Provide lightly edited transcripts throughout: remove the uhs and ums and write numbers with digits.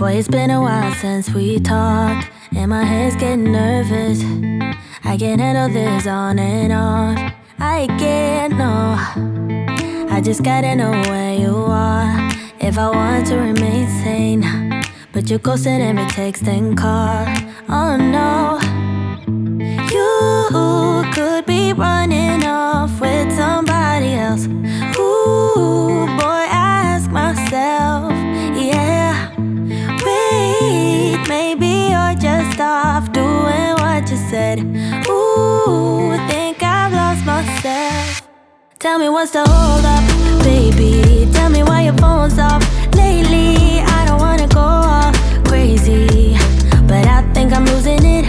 Boy, it's been a while since we talked, and my head's getting nervous. I can't handle this on and off. I can't, no. I just gotta know where you are if I want to remain sane. But you're ghosting every text and call. Oh no. You could be running off with somebody else. Ooh, boy, I ask myself, yeah. Wait, maybe you're just off doing what you said. Ooh, think I've lost myself. Tell me what's the hold up, baby. Tell me why your phone's off lately. I don't wanna go all crazy, but I think I'm losing it.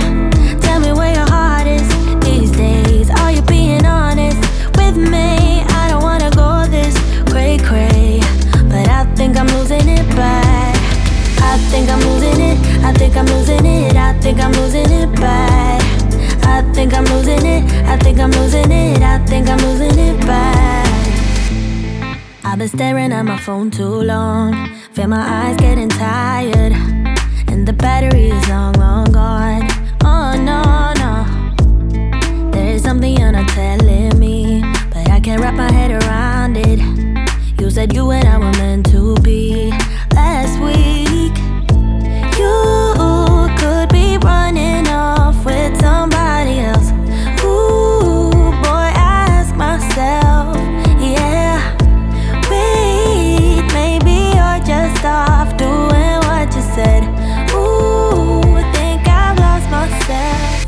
Tell me where your heart is these days. Are you being honest with me? I don't wanna go this cray-cray, but I think I'm losing it bad. I think I'm losing it. I think I'm losing it. I think I'm losing it bad. I think I'm losing it. I think I'm losing it. I think I'm losing it bad. I've been staring at my phone too long. Feel my eyes getting tired, and the battery is long, long gone. Oh no, no. There is something you're not telling me, but I can't wrap my head around it. You said you and I were meant to be last week. You could be running off with somebody else. Ooh, boy, I ask myself, yeah. Wait, maybe you're just off doing what you said. Ooh, think I've lost myself.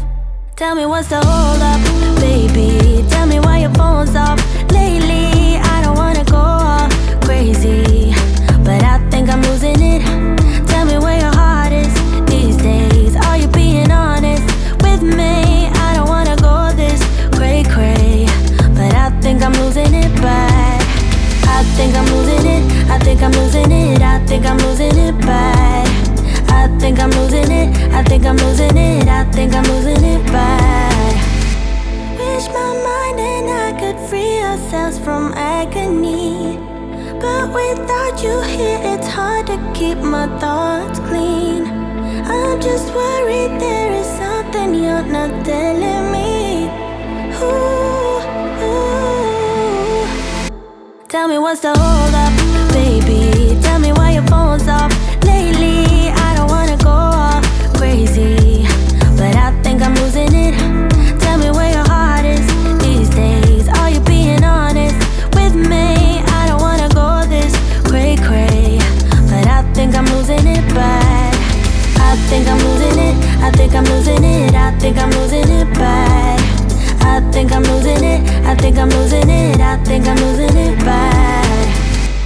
Tell me what's the hold up, baby. Tell me why your phone's off lately. I don't wanna go all crazy, but I think I'm losing it. Tell me where your heart is these days. Are you being honest with me? I don't wanna go this cray-cray, but I think I'm losing it bad. I think I'm losing it. I think I'm losing it. I think I'm losing it bad. I think I'm losing it. I think I'm losing it. I think I'm losing it bad. Wish my mind and I could free ourselves from agony, but without you here, it's hard to keep my thoughts clean. I'm just worried there is something you're not telling me. Ooh, ooh. Tell me what's the hold up, baby. Tell me why your phone's off lately. I don't wanna go all crazy, but I think I'm losing it. Tell me where your heart is these days. Are you being honest with me? I don't wanna go this cray-cray, but I think I'm losing it bad. I think I'm losing it. I think I'm losing it. I think I'm losing it bad. I think I'm losing it. I think I'm losing it. I think I'm losing it bad.